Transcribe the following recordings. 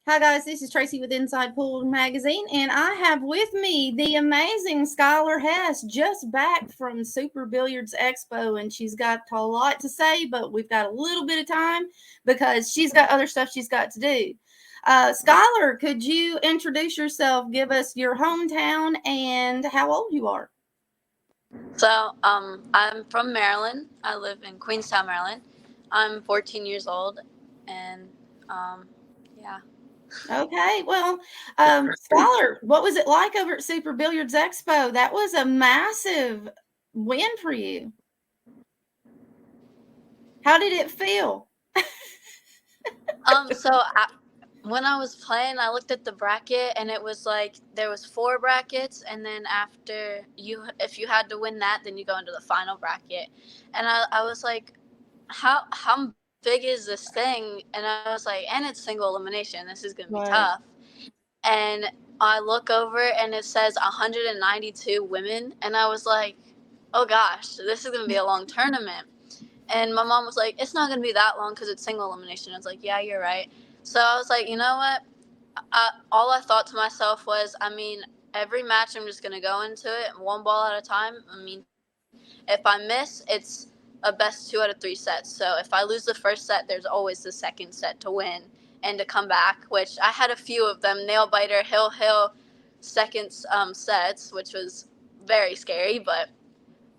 Hi guys, this is Tracy with Inside Pool Magazine, and I have with me the amazing Skylar Hess, just back from Super Billiards Expo, and she's got a lot to say, but we've got a little bit of time because she's got other stuff she's got to do. Skylar, could you introduce yourself, give us your hometown, and how old you are? I'm from Maryland. I live in Queenstown, Maryland. I'm 14 years old, and yeah. Okay, well, Skylar, what was it like over at Super Billiards Expo? That was a massive win for you. How did it feel? So I, when I was playing, I looked at the bracket, and it was like there was four brackets, and then after if you had to win that, then you go into the final bracket. And I was like, how big is this thing? And I was like, and it's single elimination. This is gonna be tough. Right. And I look over and it says 192 women, and I was like, oh gosh, this is gonna be a long tournament. And my mom was like, it's not gonna be that long because it's single elimination. I was like, yeah, you're right. So I was like, you know what? All I thought to myself was, I mean, every match I'm just gonna go into it one ball at a time. I mean, if I miss, it's a best 2 out of 3 sets. So if I lose the first set, there's always the second set to win and to come back, which I had a few of them, nail biter, hill, seconds sets, which was very scary, but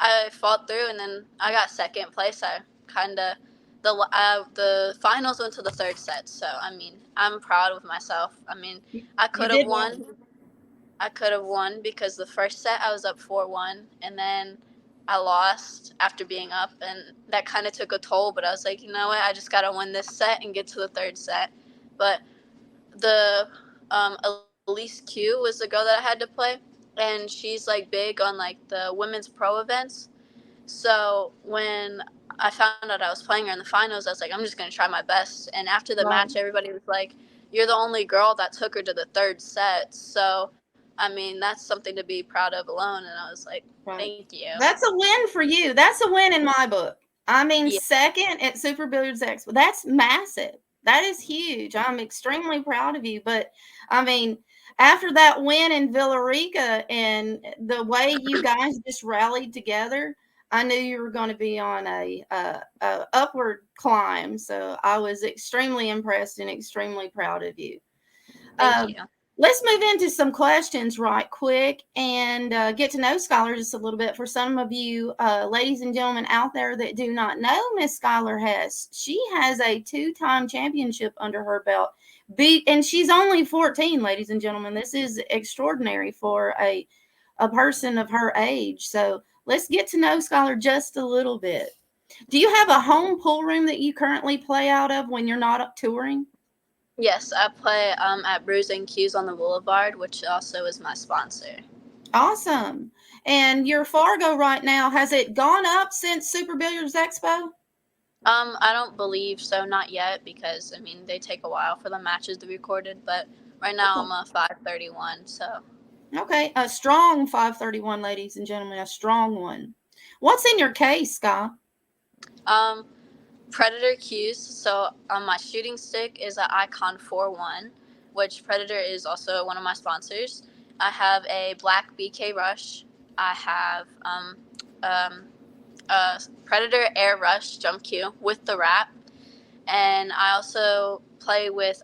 I fought through, and then I got second place. I kind of the finals went to the third set, so I mean I'm proud of myself. I mean I You could have did won. well. I could have won because the first set I was up 4-1, and then I lost after being up, and that kind of took a toll. But I was like, you know what? I just gotta win this set and get to the third set. But the Elise Q was the girl that I had to play, and she's like big on like the women's pro events. So when I found out I was playing her in the finals, I was like, I'm just gonna try my best. And after the Right. match, everybody was like, "You're the only girl that took her to the third set." So, I mean, that's something to be proud of alone. And I was like, Right. "Thank you." That's a win for you. That's a win in my book. I mean, Yeah. second at Super Billiards Expo. That's massive. That is huge. I'm extremely proud of you. But I mean, after that win in Villa Rica and the way you guys just rallied together, I knew you were going to be on a upward climb. So I was extremely impressed and extremely proud of you. Thank Uh, you. let's move into some questions right quick and get to know Skylar just a little bit. For some of you, ladies and gentlemen out there that do not know Miss Skylar Hess, she has a two-time championship under her belt. And she's only 14, ladies and gentlemen. This is extraordinary for a person of her age. So let's get to know Skylar just a little bit. Do you have a home pool room that you currently play out of when you're not touring? Yes, I play at Brews and Q's on the Boulevard, which also is my sponsor. Awesome. And your Fargo right now, has it gone up since Super Billiards Expo? I don't believe so, not yet, because I mean they take a while for the matches to be recorded. But right now Okay. I'm a 531, so Okay. A strong 531, ladies and gentlemen, a strong one. What's in your case, Scott? um, Predator cues. So my shooting stick is an Icon 4-1, which Predator is also one of my sponsors. I have a black BK Rush. I have um, a Predator Air Rush jump cue with the wrap. And I also play with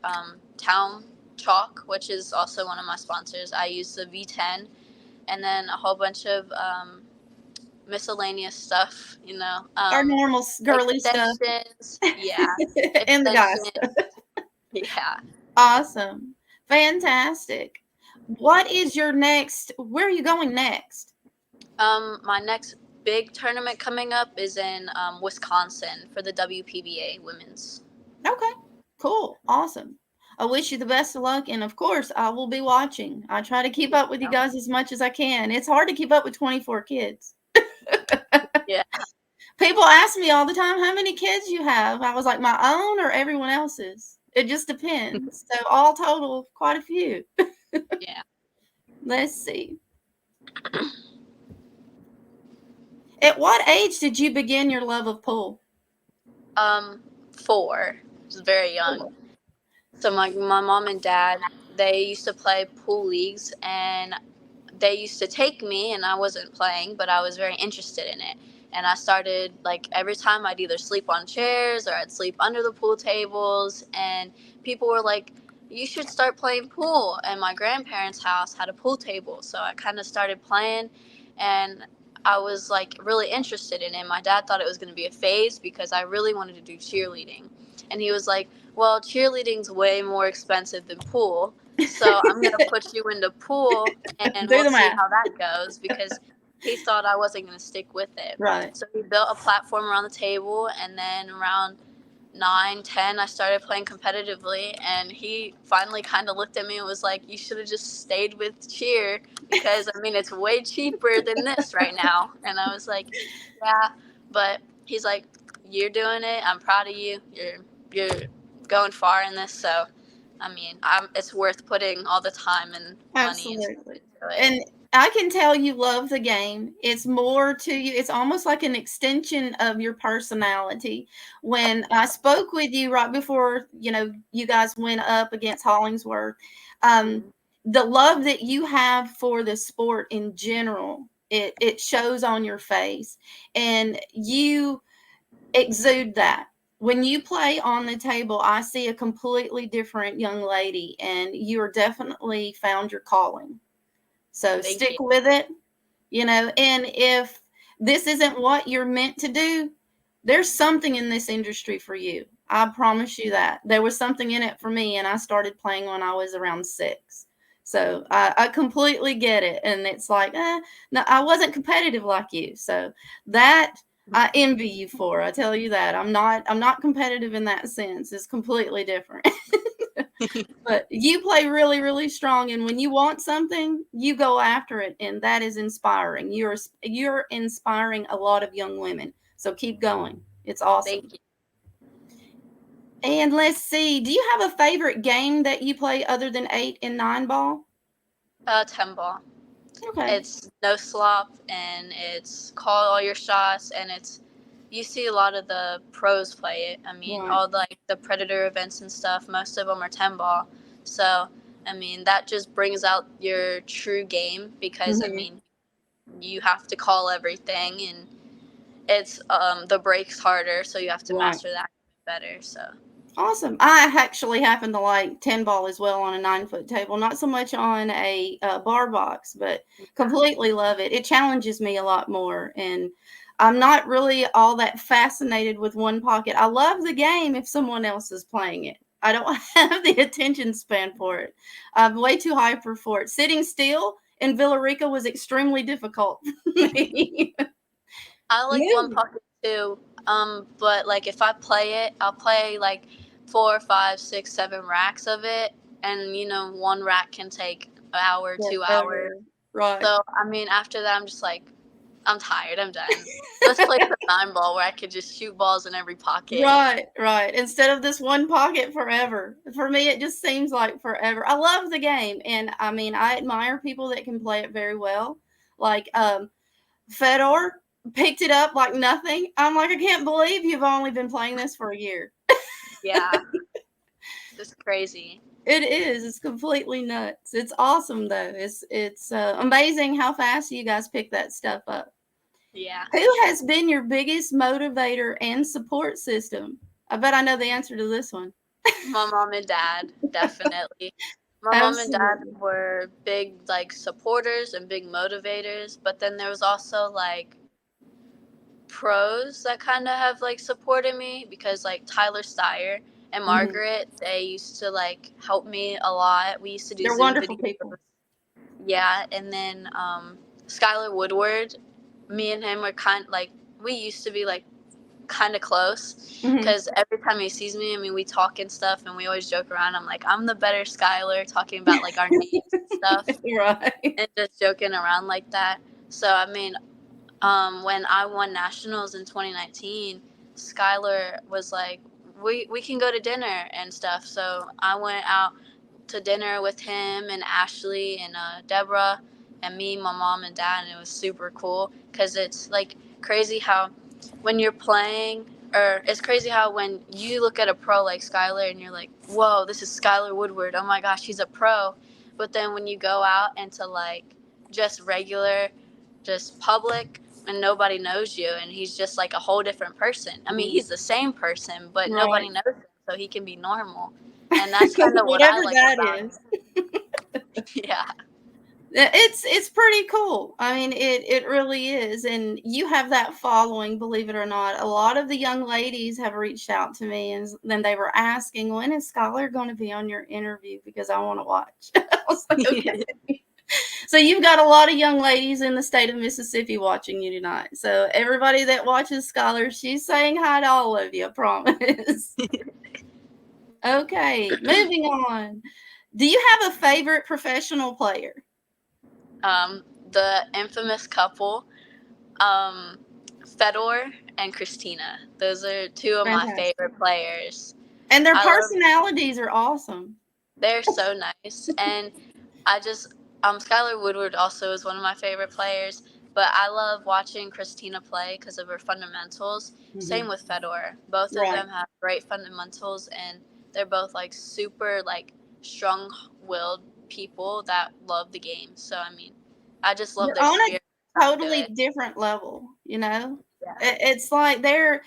Town Chalk, which is also one of my sponsors. I use the V10 and then a whole bunch of miscellaneous stuff, Our normal girly stuff extensions. Yeah, and the guys. extensions. Yeah. Awesome. Fantastic. What is your next? Where are you going next? My next big tournament coming up is in Wisconsin for the WPBA women's. Okay. Cool. Awesome. I wish you the best of luck. And of course, I will be watching. I try to keep up with you guys as much as I can. It's hard to keep up with 24 kids. Yeah. People ask me all the time how many kids you have. I was like, my own or everyone else's? It just depends. So, all total, quite a few. Yeah. Let's see. At what age did you begin your love of pool? Um, 4. It's very young. So my mom and dad, they used to play pool leagues, and they used to take me, and I wasn't playing, but I was very interested in it. And I started, like, every time I'd either sleep on chairs or I'd sleep under the pool tables, and people were like, you should start playing pool. And my grandparents' house had a pool table, so I kind of started playing, and I was like really interested in it. My dad thought it was going to be a phase because I really wanted to do cheerleading. And he was like, well, cheerleading's way more expensive than pool, so I'm going to put you into pool and Do we'll the see math. how that goes, because he thought I wasn't going to stick with it. Right. So he built a platform around the table, and then around 9, 10, I started playing competitively, and he finally kind of looked at me and was like, you should have just stayed with cheer, because, I mean, it's way cheaper than this right now. And I was like, yeah, but he's like, you're doing it. I'm proud of you. You're going far in this, so I mean, it's worth putting all the time and money into Absolutely. it. And I can tell you love the game. It's more to you. It's almost like an extension of your personality. When I spoke with you right before, you guys went up against Hollingsworth, um, Mhm. the love that you have for the sport in general, it shows on your face, and you exude that. When you play on the table, I see a completely different young lady, and you are definitely found your calling. So Thank stick you. with it, and if this isn't what you're meant to do, there's something in this industry for you. I promise you that. There was something in it for me, and I started playing when I was around 6. So I completely get it. And it's like, no, I wasn't competitive like you. So that I envy you for. I tell you that. I'm not competitive in that sense. It's completely different. But you play really, really strong, and when you want something, you go after it, and that is inspiring. You're inspiring a lot of young women. So keep going. It's awesome. Thank you. And let's see. Do you have a favorite game that you play other than 8 and 9 ball? 10 ball. Okay. It's no slop, and it's call all your shots, and it's you see a lot of the pros play it. I mean, Right. all the Predator events and stuff, most of them are 10 ball. So, I mean, that just brings out your true game, because I Hmm. mean, you have to call everything, and it's the breaks harder, so you have to Right. master that better. So, Awesome. I actually happen to like 10 ball as well on a 9-foot table, not so much on a bar box, but completely love it. It challenges me a lot more. And I'm not really all that fascinated with one pocket. I love the game if someone else is playing it. I don't have the attention span for it. I'm way too hyper for it. Sitting still in Villa Rica was extremely difficult for me. I like one Yeah. pocket too. But like if I play it, I'll play like 4, 5, 6, 7 racks of it, and one rack can take an hour, 2 hours. Forever. Right. So I mean, after that, I'm just like, I'm tired. I'm done. Let's play some 9 ball where I could just shoot balls in every pocket. Right, right. Instead of this one pocket forever. For me, it just seems like forever. I love the game, and I mean, I admire people that can play it very well. Like Fedor picked it up like nothing. I'm like, I can't believe you've only been playing this for a year. Yeah, it's crazy. It is. It's completely nuts. It's awesome though. It's amazing how fast you guys pick that stuff up. Yeah, Who has been your biggest motivator and support system? I bet I know the answer to this one. my mom and dad, definitely. My mom and dad Absolutely. were big like supporters and big motivators, but then there was also like pros that kind of have like supported me, because like Tyler Steyer and Hmm. Margaret, they used to like help me a lot. We used to do They're Zoom wonderful videos. people. Yeah, and then Skylar Woodward, me and him were we used to be like kind of close, Hmm. because every time he sees me, I mean, we talk and stuff, and we always joke around. I'm like, I'm the better Skylar, talking about like our names and stuff, Right. and just joking around like that. So I mean, when I won nationals in 2019, Skylar was like, we can go to dinner and stuff. So I went out to dinner with him and Ashley and Deborah and me, my mom and dad, and it was super cool, because it's like crazy how when you're playing or it's crazy how when you look at a pro like Skylar and you're like, whoa, this is Skylar Woodward. Oh my gosh, he's a pro. But then when you go out into like just regular, just public, and nobody knows you, and he's just like a whole different person. I mean, he's the same person, but nobody Right. knows him, so he can be normal. And that's kind of what I Whatever like that about is. him. Yeah. It's pretty cool. I mean, it really is. And you have that following, believe it or not. A lot of the young ladies have reached out to me, and then they were asking, when is Skylar going to be on your interview? Because I want to watch. I was like, okay. So you've got a lot of young ladies in the state of Mississippi watching you tonight. So everybody that watches Skylar, she's saying hi to all of you, I promise. Okay, moving on. Do you have a favorite professional player? The infamous couple, Fedor and Christina. Those are two of my Fantastic. favorite players. And their I love. personalities are awesome. They're so nice, and I just Skylar Woodward also is one of my favorite players. But I love watching Christina play because of her fundamentals. Same with Fedor. Both of Right. them have great fundamentals, and they're both like super like strong-willed people that love the game. So I mean, I just love They're their on a spirit. How to do totally it. different level, you know? Yeah. It's like their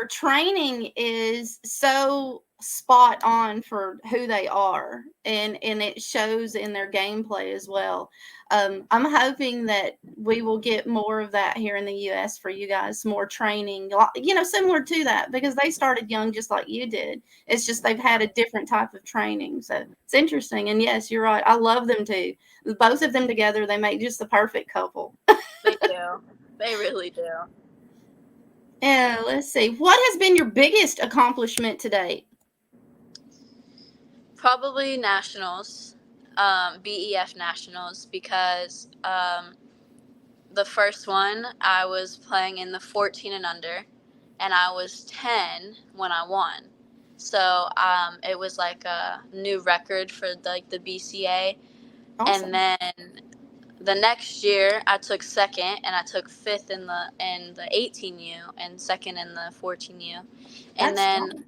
training is so spot on for who they are, and it shows in their gameplay as well. I'm hoping that we will get more of that here in the US for you guys, more training, you know, similar to that, because they started young just like you did. It's just they've had a different type of training. So it's interesting. And yes, you're right. I love them too. Both of them together, they make just the perfect couple. They do. They really do. Yeah, let's see. What has been your biggest accomplishment to date? Probably nationals, BEF nationals, because the first one I was playing in the 14 and under, and I was 10 when I won. So it was like a new record for the BCA, Awesome. and then the next year I took second, and I took fifth in the 18U and second in the 14U, and That's then fun.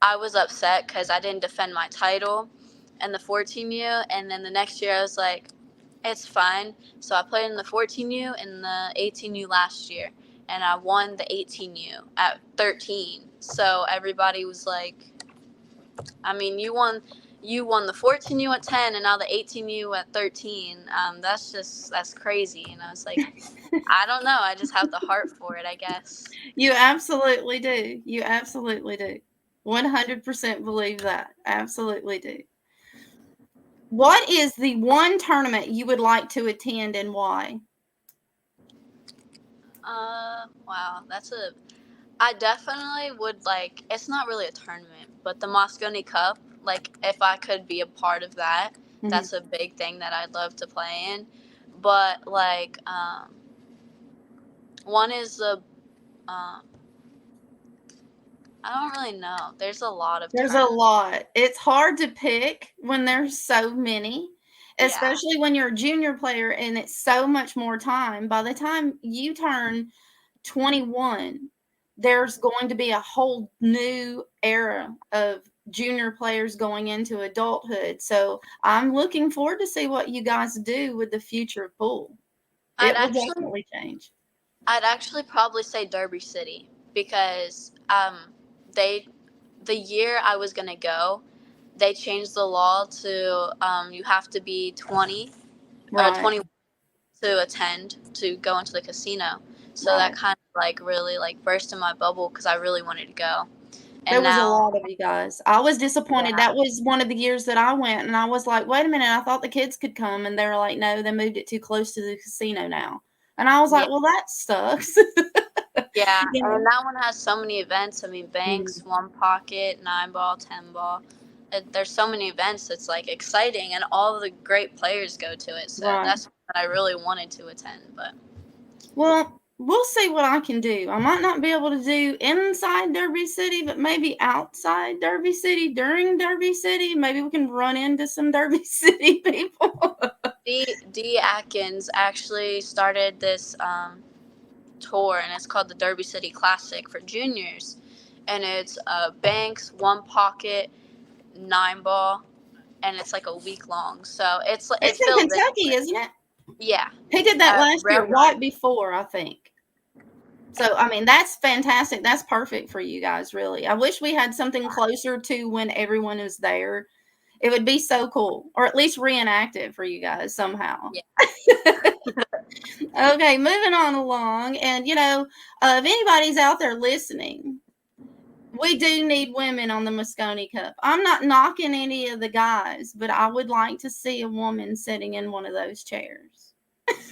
I was upset because I didn't defend my title in the 14U, and then the next year I was like, it's fine. So I played in the 14U and the 18U last year, and I won the 18U at 13. So everybody was like, I mean, you won the 14U at 10, and now the 18U at 13. That's crazy. And I was like, I don't know. I just have the heart for it, I guess. You absolutely do. You absolutely do. 100% believe that. Absolutely do. What is the one tournament you would like to attend and why? Wow, I definitely would like. It's not really a tournament, but the Moscone Cup. Like, if I could be a part of that, that's a big thing that I'd love to play in. But like, one is the. I don't really know. There's a lot of There's a tournaments. lot. It's hard to pick when there's so many, Yeah. especially when you're a junior player and it's so much more time. By the time you turn 21, there's going to be a whole new era of junior players going into adulthood. So I'm looking forward to see what you guys do with the future of pool. I'd It will actually, definitely change. I'd actually probably say Derby City because they, the year I was gonna go, they changed the law to you have to be 20 or Right. 21 to attend to go into the casino. So that Right. kind of like really like burst in my bubble because I really wanted to go. There And was a now, lot of you guys. I was disappointed. yeah, That was one of the years that I went, and I was like, wait a minute, I thought the kids could come. And they were like, no, they moved it too close to the casino now. And I was yeah, like, well, that sucks. yeah. You And know? that one has so many events. I mean, Mhm. banks, one pocket, 9 ball, 10 ball. There's so many events. It's like exciting, and all the great players go to it. So Right. that's what I really wanted to attend. But Well, we'll see what I can do. I might not be able to do inside Derby City, but maybe outside Derby City during Derby City. Maybe we can run into some Derby City people. D Atkins actually started this tour, and it's called the Derby City Classic for juniors. And it's banks, one pocket, 9 ball, and it's like a week long. So it It's in feels Kentucky, isn't it? Yeah. He did that last year, Railroad. right before, I think. So, I mean, that's fantastic. That's perfect for you guys, really. I wish we had something closer to when everyone is there. It would be so cool, or at least reenact it for you guys somehow. Yeah. Okay, moving on along. And, if anybody's out there listening, we do need women on the Moscone Cup. I'm not knocking any of the guys, but I would like to see a woman sitting in one of those chairs.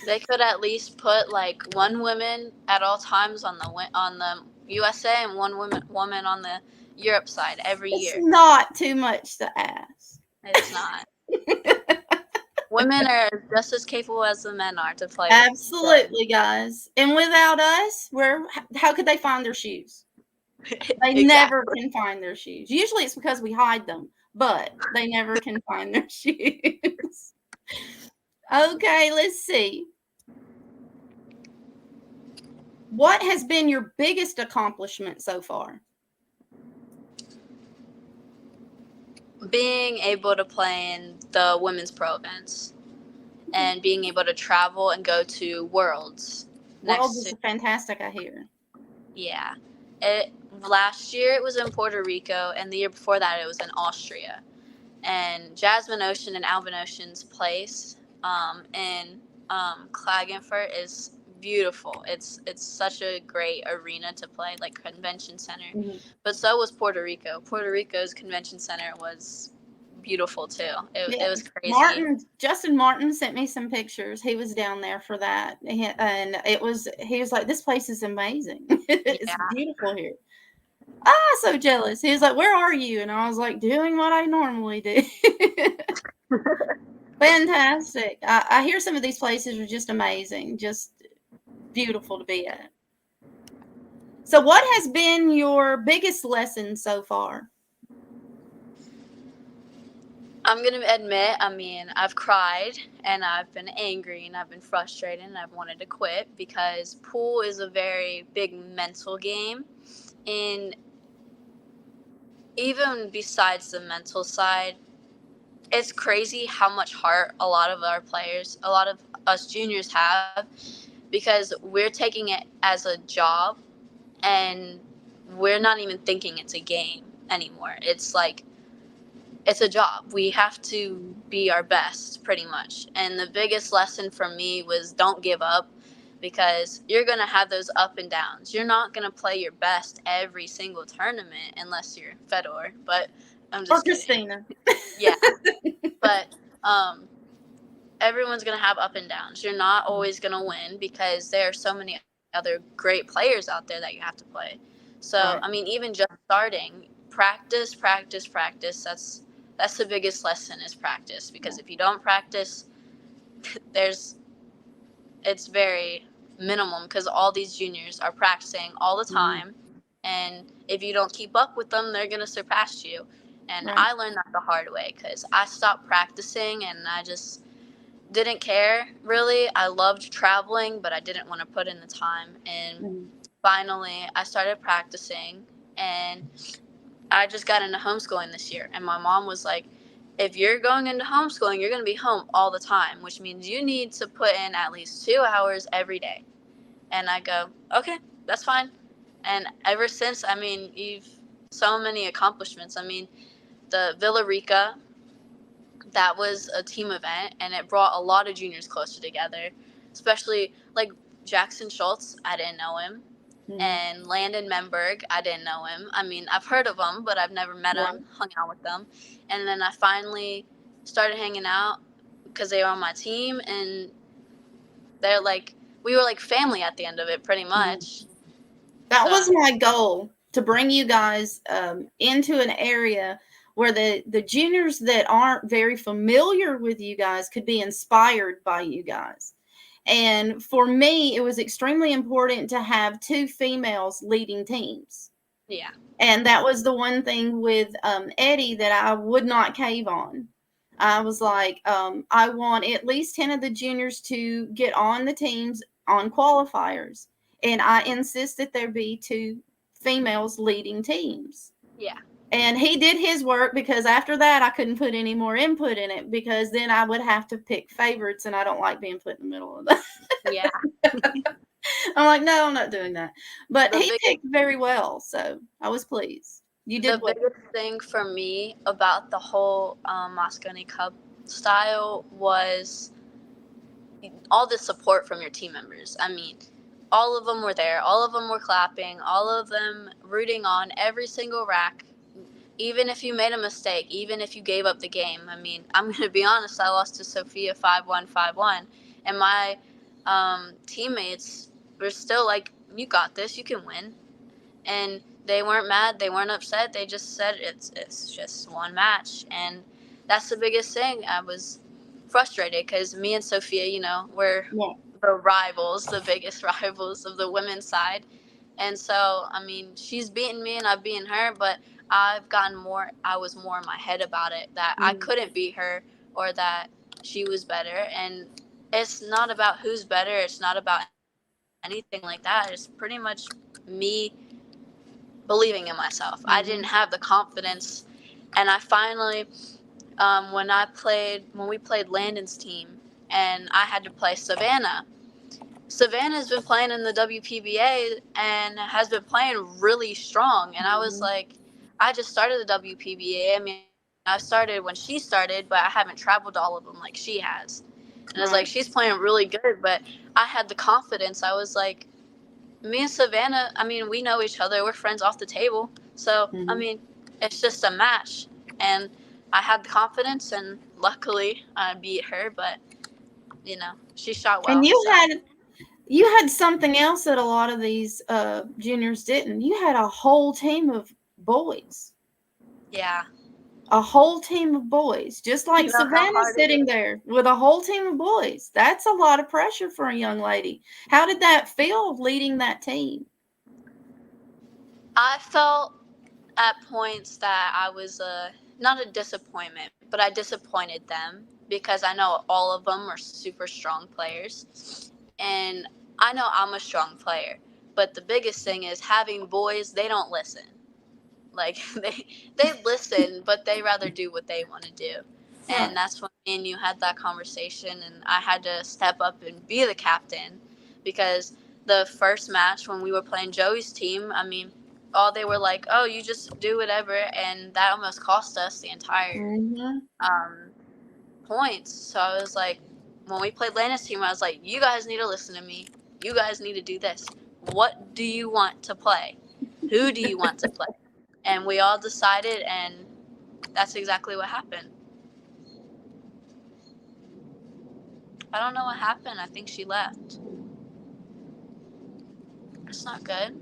They could at least put like one woman at all times on the USA and one woman on the Europe side every year. It's not too much to ask. It's not. Women are just as capable as the men are to play. Absolutely, guys. And without us, how could they find their shoes? They never can find their shoes. Usually it's because we hide them, but they never can find their shoes. Okay, let's see. What has been your biggest accomplishment so far? Being able to play in the women's pro events and being able to travel and go to Worlds. Worlds is fantastic, I hear. Yeah. Last year it was in Puerto Rico, and the year before that it was in Austria. And Jasmine Ocean and Alvin Ocean's place in Klagenfurt is beautiful. It's such a great arena to play, like convention center. Mm-hmm. But so was Puerto Rico. Puerto Rico's convention center was beautiful too. It was crazy. Justin Martin sent me some pictures. He was down there for that, and he was like, "This place is amazing. It's beautiful here." So jealous. He was like, "Where are you?" And I was like, "Doing what I normally do." Fantastic. I hear some of these places are just amazing, just beautiful to be at. So what has been your biggest lesson so far? I'm going to admit, I've cried and I've been angry and I've been frustrated and I've wanted to quit because pool is a very big mental game. And even besides the mental side, it's crazy how much heart a lot of us juniors have, because we're taking it as a job and we're not even thinking it's a game anymore. It's like, it's a job. We have to be our best, pretty much. And the biggest lesson for me was don't give up, because you're going to have those up and downs. You're not going to play your best every single tournament unless you're Fedor, but I'm just kidding. Christina. Yeah. But everyone's going to have up and downs. You're not always going to win because there are so many other great players out there that you have to play. So, right. Even just starting, practice. That's the biggest lesson, is practice, because if you don't practice, it's very minimum, because all these juniors are practicing all the time, and if you don't keep up with them, they're going to surpass you. And right. I learned that the hard way, because I stopped practicing and I just didn't care, really. I loved traveling, but I didn't want to put in the time. And finally, I started practicing, and I just got into homeschooling this year. And my mom was like, if you're going into homeschooling, you're going to be home all the time, which means you need to put in at least 2 hours every day. And I go, okay, that's fine. And ever since, you've so many accomplishments. The Villa Rica, that was a team event, and it brought a lot of juniors closer together, especially like Jackson Schultz. I didn't know him. And Landon Menberg, I didn't know him. I've heard of him, but I've never met him, hung out with them. And then I finally started hanging out because they were on my team, and we were like family at the end of it, pretty much. That was my goal, to bring you guys into an area where the juniors that aren't very familiar with you guys could be inspired by you guys. And for me, it was extremely important to have 2 females leading teams. Yeah. And that was the one thing with Eddie that I would not cave on. I was like, I want at least 10 of the juniors to get on the teams on qualifiers. And I insist that there be 2 females leading teams. Yeah. And he did his work, because after that, I couldn't put any more input in it, because then I would have to pick favorites, and I don't like being put in the middle of that. Yeah. I'm like, no, I'm not doing that. But he biggest, picked very well, so I was pleased. You did the well. biggest thing for me about the whole Moscone Cup style was all the support from your team members. I mean, all of them were there. All of them were clapping. All of them rooting on every single rack. Even if you made a mistake, even if you gave up the game. I mean, I'm going to be honest, I lost to Sophia 5-1, 5-1. And my teammates were still like, you got this, you can win. And they weren't mad, they weren't upset. They just said it's just one match. And that's the biggest thing. I was frustrated because me and Sophia, you know, we're the rivals, the biggest rivals of the women's side. And so, I mean, she's beaten me and I've beaten her, but I was more in my head about it, that I couldn't beat her or that she was better. And it's not about who's better. It's not about anything like that. It's pretty much me believing in myself. I didn't have the confidence. And I finally, when we played Landon's team and I had to play Savannah, Savannah's been playing in the WPBA and has been playing really strong. And I was like, I just started the WPBA. I mean, I started when she started, but I haven't traveled to all of them like she has. And I was like, she's playing really good, but I had the confidence. I was like, me and Savannah, I mean, we know each other. We're friends off the table. So, I mean, it's just a match. And I had the confidence, and luckily I beat her, but, you know, she shot well. And you had something else that a lot of these juniors didn't. You had a whole team of boys. Yeah. A whole team of boys, just like Savannah's sitting there with a whole team of boys. That's a lot of pressure for a young lady. How did that feel, leading that team? I felt at points that I was not a disappointment, but I disappointed them because I know all of them are super strong players. And I know I'm a strong player. But the biggest thing is having boys, they don't listen. Like they listen, but they rather do what they want to do. And that's when me and you had that conversation, and I had to step up and be the captain, because the first match when we were playing Joey's team, I mean, all they were like, oh, you just do whatever, and that almost cost us the entire points. So I was like, when we played Landon's team, I was like, you guys need to listen to me. You guys need to do this. What do you want to play? Who do you want to play? And we all decided, and that's exactly what happened. I don't know what happened. I think she left. It's not good.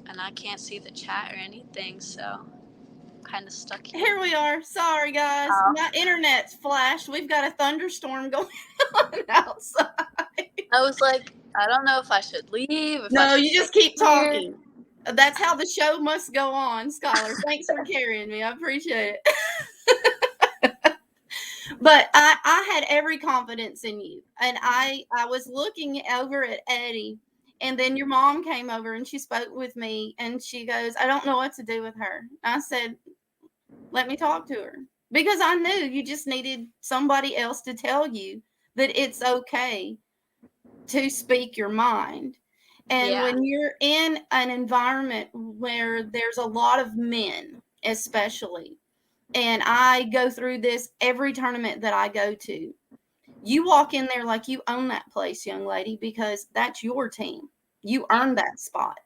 And I can't see the chat or anything, so I'm kind of stuck here. Here we are. Sorry, guys. My internet's flashed. We've got a thunderstorm going on outside. I was like, I don't know if I should leave. No, you just keep talking. That's how the show must go on, Skylar. Thanks for carrying me. I appreciate it. But I had every confidence in you. And I was looking over at Eddie, and then your mom came over and she spoke with me, and she goes, I don't know what to do with her. I said, let me talk to her. Because I knew you just needed somebody else to tell you that it's okay to speak your mind. And when you're in an environment where there's a lot of men, especially, and I go through this every tournament that I go to, you walk in there like you own that place, young lady, because that's your team. You earned that spot.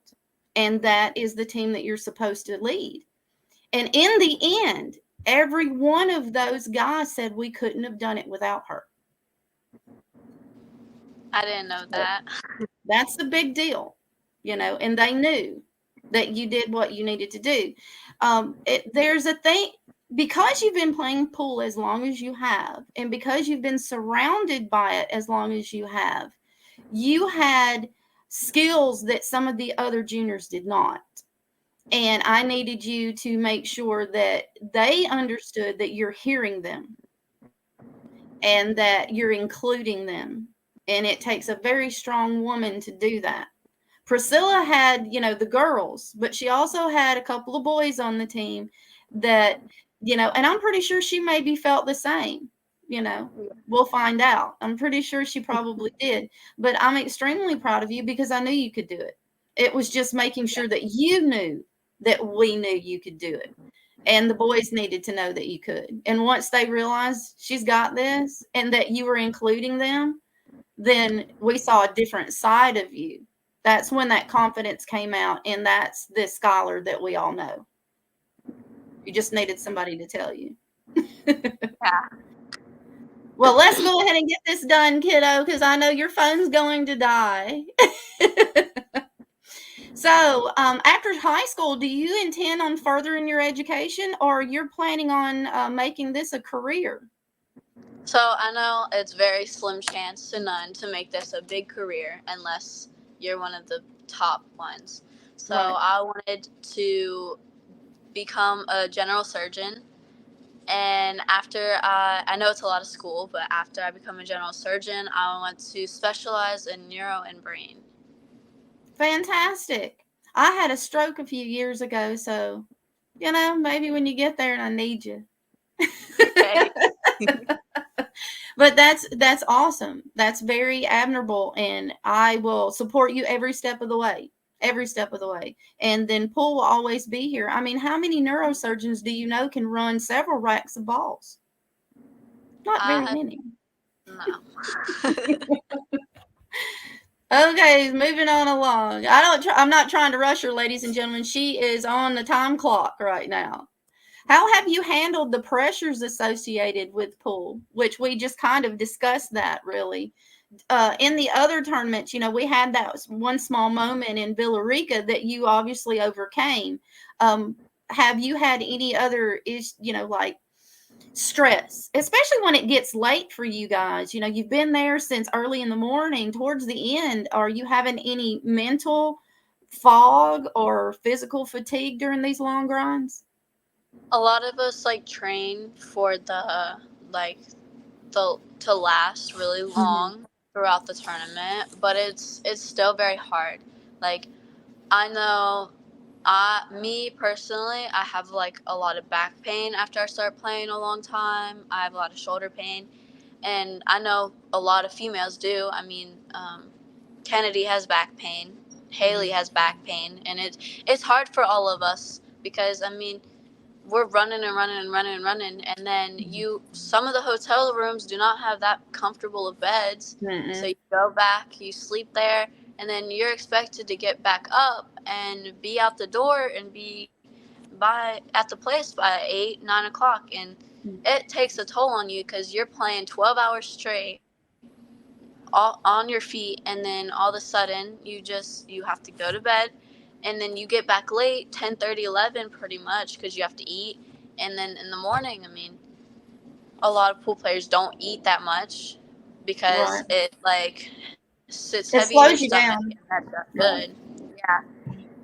And that is the team that you're supposed to lead. And in the end, every one of those guys said we couldn't have done it without her. I didn't know that. That's the big deal, you know, and they knew that you did what you needed to do. There's a thing, because you've been playing pool as long as you have, and because you've been surrounded by it as long as you have, you had skills that some of the other juniors did not. And I needed you to make sure that they understood that you're hearing them. and that you're including them. And it takes a very strong woman to do that. Priscilla had, the girls, but she also had a couple of boys on the team that, and I'm pretty sure she maybe felt the same. We'll find out. I'm pretty sure she probably did. But I'm extremely proud of you because I knew you could do it. It was just making sure that you knew that we knew you could do it. And the boys needed to know that you could. And once they realized she's got this and that you were including them, then we saw a different side of you. That's when that confidence came out, and that's this Skylar that we all know. You just needed somebody to tell you. Yeah. Well, let's go ahead and get this done, kiddo, because I know your phone's going to die. So, after high school, do you intend on furthering your education, or you're planning on making this a career? So I know it's very slim chance to none to make this a big career unless you're one of the top ones. So Right. I wanted to become a general surgeon. And after I know it's a lot of school, but after I become a general surgeon, I want to specialize in neuro and brain. Fantastic. I had a stroke a few years ago, so maybe when you get there and I need you. Okay. But that's awesome. That's very admirable, and I will support you every step of the way. Every step of the way. And then Pool will always be here. I mean, how many neurosurgeons do you know can run several racks of balls? Not very many. No. Okay, moving on along. I'm not trying to rush her, ladies and gentlemen. She is on the time clock right now. How have you handled the pressures associated with pool, which we just kind of discussed that really? In the other tournaments, we had that one small moment in Villa Rica that you obviously overcame. Have you had any other like stress, especially when it gets late for you guys? You've been there since early in the morning. Towards the end, are you having any mental fog or physical fatigue during these long grinds? A lot of us train for to last really long throughout the tournament, but it's still very hard. Like, I know me personally, I have a lot of back pain after I start playing a long time. I have a lot of shoulder pain, and I know a lot of females do. I mean, Kennedy has back pain, Haley has back pain, and it's hard for all of us because I mean, we're running and running and running and running, and then some of the hotel rooms do not have that comfortable of beds. So you go back, you sleep there, and then you're expected to get back up and be out the door and be at the place by 8-9 o'clock, and it takes a toll on you because you're playing 12 hours straight all on your feet, and then all of a sudden you have to go to bed, and then you get back late 10:30, 11 pretty much because you have to eat, and then in the morning, I mean, a lot of pool players don't eat that much because it sits It heavy in your slows you stomach, down. and that's not good. Yeah.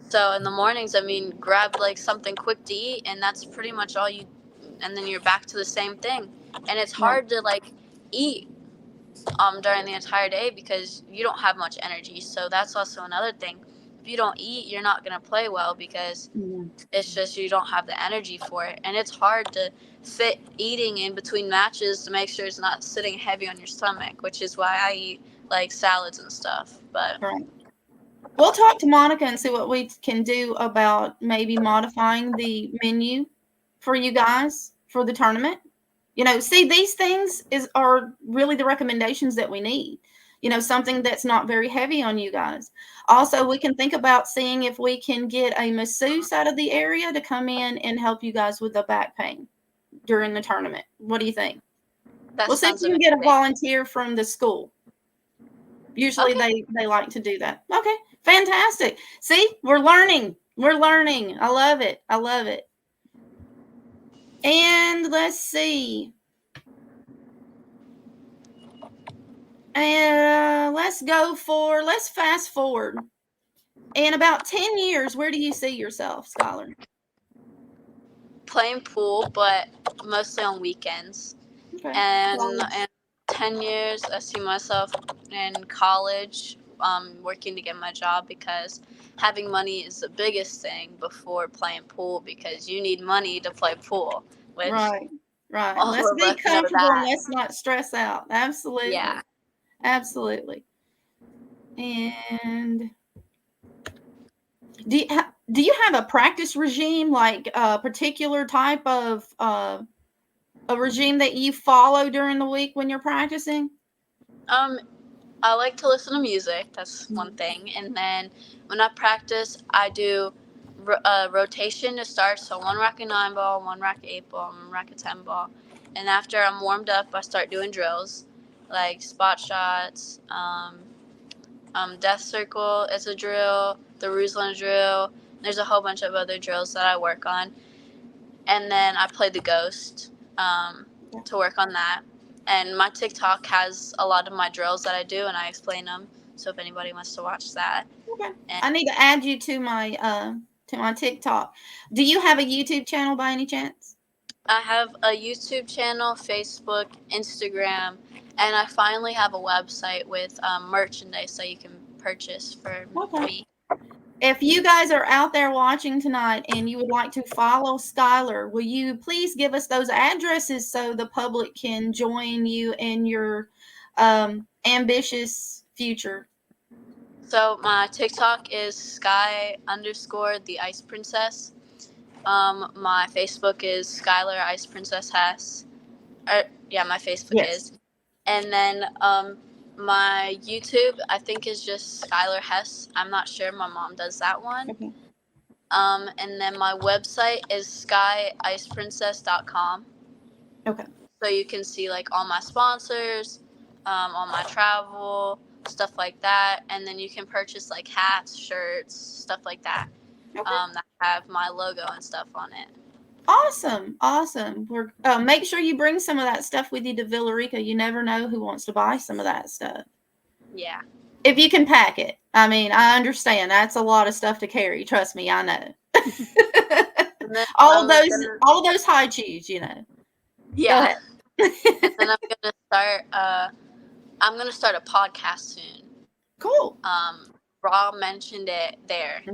So in the mornings, I mean, grab something quick to eat, and that's pretty much all you, and then you're back to the same thing, and it's hard to eat during the entire day because you don't have much energy. So that's also another thing. If you don't eat, you're not going to play well because it's just you don't have the energy for it. And it's hard to fit eating in between matches to make sure it's not sitting heavy on your stomach, which is why I eat salads and stuff. But we'll talk to Monica and see what we can do about maybe modifying the menu for you guys for the tournament. See, these things are really the recommendations that we need. Something that's not very heavy on you guys. Also, we can think about seeing if we can get a masseuse out of the area to come in and help you guys with the back pain during the tournament. What do you think? We'll see if we can get a volunteer from the school. Usually they like to do that. Okay, fantastic. See, we're learning. I love it. And let's see. Let's fast forward. In about 10 years, where do you see yourself, Skylar? Playing pool, but mostly on weekends. Okay. And 10 years. I see myself in college, working to get my job, because having money is the biggest thing before playing pool, because you need money to play pool, which Right. Right. all Let's of be us know comfortable and that. let's not stress out. Absolutely. Yeah. Absolutely. And do you have a practice regime, like a particular type of a regime that you follow during the week when you're practicing? I like to listen to music. That's one thing. And then when I practice, I do rotation to start. So one rack of 9 ball, one rack of 8 ball, one rack of 10 ball. And after I'm warmed up, I start doing drills like spot shots, death circle is a drill, the Ruslan drill. There's a whole bunch of other drills that I work on. And then I play the ghost to work on that. And my TikTok has a lot of my drills that I do, and I explain them. So if anybody wants to watch that. Okay. And I need to add you to my TikTok. Do you have a YouTube channel by any chance? I have a YouTube channel, Facebook, Instagram, and I finally have a website with merchandise that you can purchase for me. If you guys are out there watching tonight and you would like to follow Skylar, will you please give us those addresses so the public can join you in your ambitious future? So my TikTok is Sky_the Ice Princess. My Facebook is Skylar Ice Princess Hess. My Facebook is. And then my YouTube, I think, is just Skylar Hess. I'm not sure. My mom does that one. Okay. And then my website is skyiceprincess.com. Okay. So you can see like all my sponsors, all my travel, stuff like that. And then you can purchase like hats, shirts, stuff like that. Okay. That have my logo and stuff on it. Awesome. We're make sure you bring some of that stuff with you to Villa Rica. You never know who wants to buy some of that stuff. Yeah. If you can pack it. I mean, I understand that's a lot of stuff to carry. Trust me, I know. all of those high cheese, you know. Yeah. And then I'm gonna start a podcast soon. Cool. Raw mentioned it there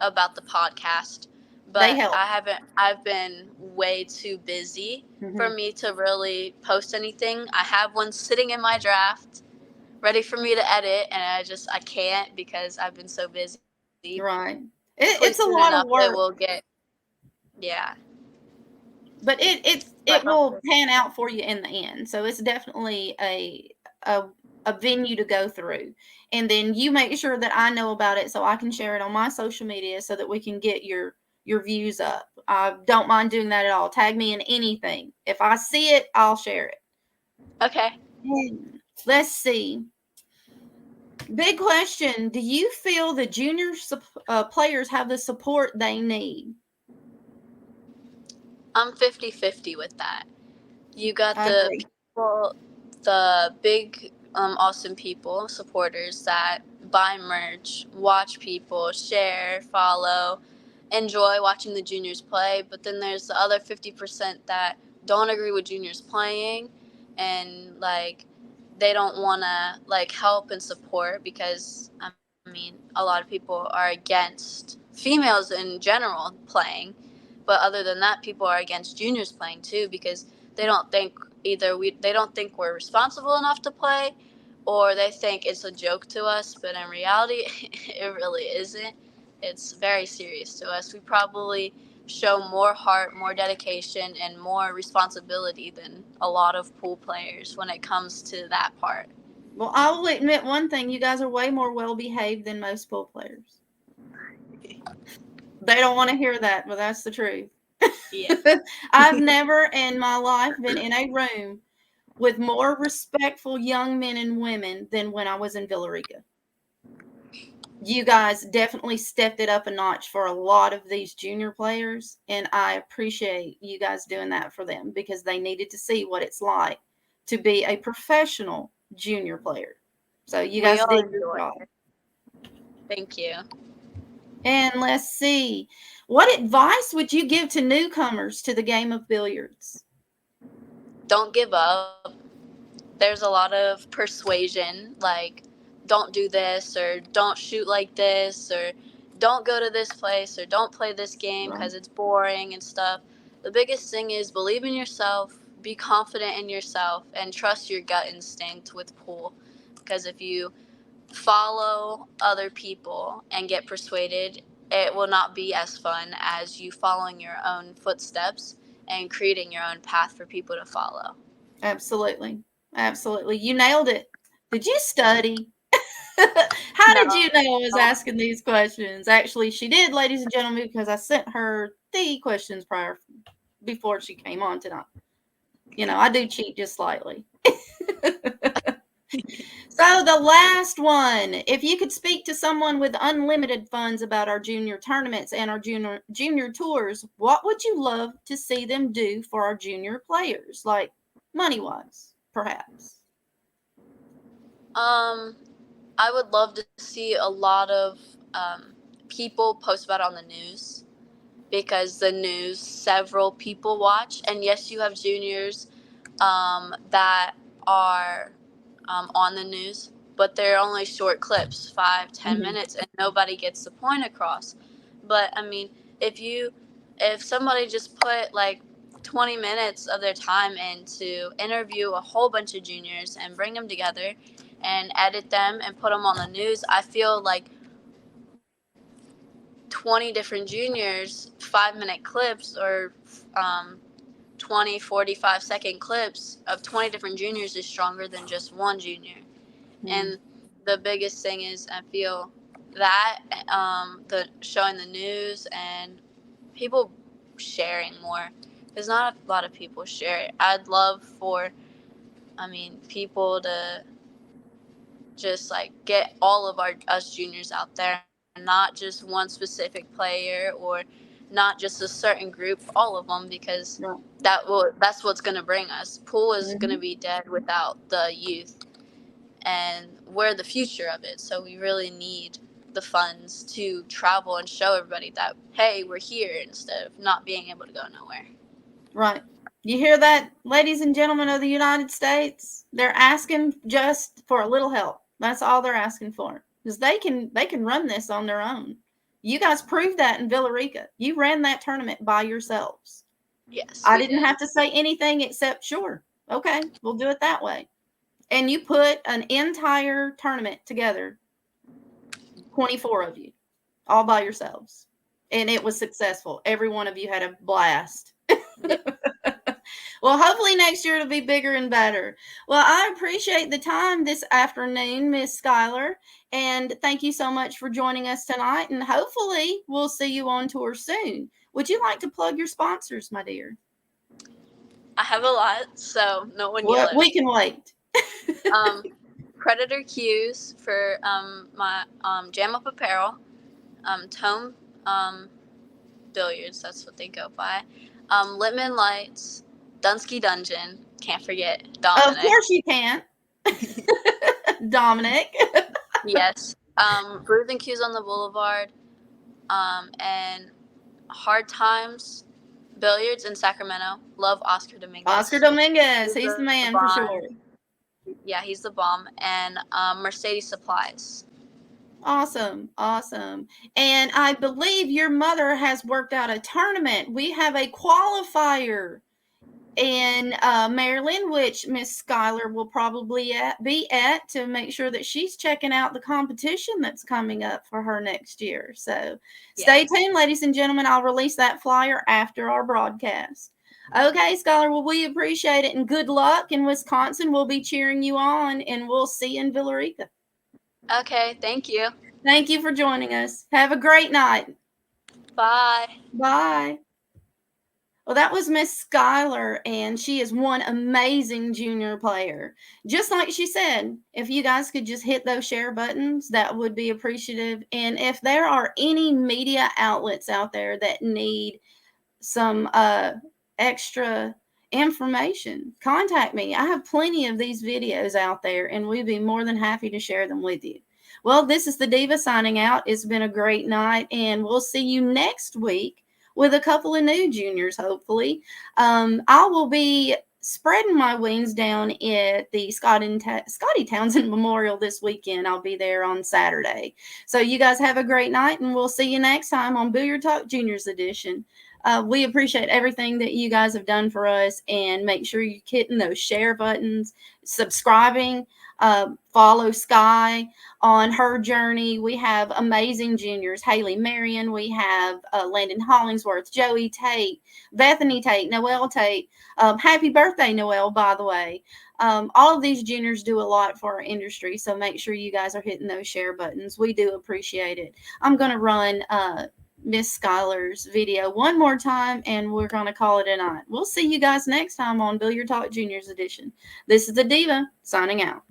about the podcast, but They help. I've been way too busy for me to really post anything. I have one sitting in my draft ready for me to edit, and I can't because I've been so busy. Right. It's a lot of work. It will get, yeah. But it will pan out for you in the end. So it's definitely a venue to go through. And then you make sure that I know about it so I can share it on my social media so that we can get your views up. I don't mind doing that at all. Tag me in anything. If I see it, I'll share it. Okay. Let's see. Big question. Do you feel the junior players have the support they need? I'm 50-50 with that. You got the people, the big, awesome people, supporters that buy merch, watch people, share, follow, enjoy watching the juniors play. But then there's the other 50% that don't agree with juniors playing, and like they don't want to like help and support because I mean a lot of people are against females in general playing. But other than that, people are against juniors playing too because they don't think they don't think we're responsible enough to play, or they think it's a joke to us. But in reality, it really isn't. It's very serious to us. We probably show more heart, more dedication, and more responsibility than a lot of pool players when it comes to that part. Well, I will admit one thing. You guys are way more well-behaved than most pool players. They don't want to hear that, but that's the truth. Yeah. I've never in my life been in a room with more respectful young men and women than when I was in Villa Rica. You guys definitely stepped it up a notch for a lot of these junior players, and I appreciate you guys doing that for them because they needed to see what it's like to be a professional junior player. So you guys did your job. Thank you. And let's see. What advice would you give to newcomers to the game of billiards? Don't give up. there's a lot of persuasion, like, don't do this, or don't shoot like this, or don't go to this place, or don't play this game because it's boring and stuff. The biggest thing is believe in yourself, be confident in yourself, and trust your gut instinct with pool. Because if you follow other people and get persuaded, it will not be as fun as you following your own footsteps and creating your own path for people to follow. Absolutely. Absolutely. You nailed it. Did you study? How did you know I was asking these questions? Actually, she did, ladies and gentlemen, because I sent her the questions before she came on tonight. You know, I do cheat just slightly. So the last one, if you could speak to someone with unlimited funds about our junior tournaments and our junior tours, what would you love to see them do for our junior players, like money-wise, perhaps? I would love to see a lot of people post about it on the news, because the news, several people watch. And yes, you have juniors that are on the news, but they're only short clips, 5-10 minutes, and nobody gets the point across. But I mean, if somebody just put like 20 minutes of their time in to interview a whole bunch of juniors and bring them together and edit them and put them on the news, I feel like 20 different juniors, 5-minute clips, or 20, 45-second clips of 20 different juniors is stronger than just one junior. And the biggest thing is, I feel that the showing the news and people sharing more, because not a lot of people share it. I'd love for, people to just like get all of us juniors out there, not just one specific player or not just a certain group, all of them, because that's what's going to bring us. Pool is going to be dead without the youth, and we're the future of it. So we really need the funds to travel and show everybody that, hey, we're here, instead of not being able to go nowhere. Right. You hear that, ladies and gentlemen of the United States? They're asking just for a little help. That's all they're asking for, because they can run this on their own. You guys proved that in Villa Rica. You ran that tournament by yourselves. Yes. I didn't have to say anything except, sure, okay, we'll do it that way. And you put an entire tournament together, 24 of you, all by yourselves. And it was successful. Every one of you had a blast. Well, hopefully next year it'll be bigger and better. Well, I appreciate the time this afternoon, Miss Skylar, and thank you so much for joining us tonight, and hopefully we'll see you on tour soon. Would you like to plug your sponsors, my dear? I have a lot, so no one yell at me. We can wait. Predator Cues for my Jam Up Apparel, Tome Billiards, that's what they go by, Litman Lights, Dunsky Dungeon, can't forget Dominic. Of course you can't. Dominic. Yes. Brews and Cues on the Boulevard, and Hard Times Billiards in Sacramento. Love Oscar Dominguez. Oscar Dominguez, he's the man for sure. Yeah, he's the bomb. And Mercedes Supplies. Awesome. And I believe your mother has worked out a tournament. We have a qualifier in Maryland, which Miss Skylar will probably be at to make sure that she's checking out the competition that's coming up for her next year. So stay tuned, ladies and gentlemen. I'll release that flyer after our broadcast. Okay, Skylar, well, we appreciate it, and good luck in Wisconsin. We'll be cheering you on, and we'll see you in Villa Rica. Okay, thank you. Thank you for joining us. Have a great night. Bye. Bye. Well, that was Miss Skylar, and she is one amazing junior player. Just like she said, if you guys could just hit those share buttons, that would be appreciative. And if there are any media outlets out there that need some extra information, contact me. I have plenty of these videos out there, and we'd be more than happy to share them with you. Well, this is the Diva signing out. It's been a great night, and we'll see you next week with a couple of new juniors, hopefully. I will be spreading my wings down at the Scotty Townsend Memorial this weekend. I'll be there on Saturday. So you guys have a great night, and we'll see you next time on Billiard Talk Juniors Edition. We appreciate everything that you guys have done for us, and make sure you're hitting those share buttons, subscribing, follow Sky on her journey. We have amazing juniors: Haley Marion, we have Landon Hollingsworth, Joey Tate, Bethany Tate, Noelle Tate. Happy birthday, Noelle, by the way. All of these juniors do a lot for our industry, so make sure you guys are hitting those share buttons. We do appreciate it. I'm going to run Miss Skylar's video one more time, and we're going to call it a night. We'll see you guys next time on Billiard Talk Juniors Edition. This is the Diva, signing out.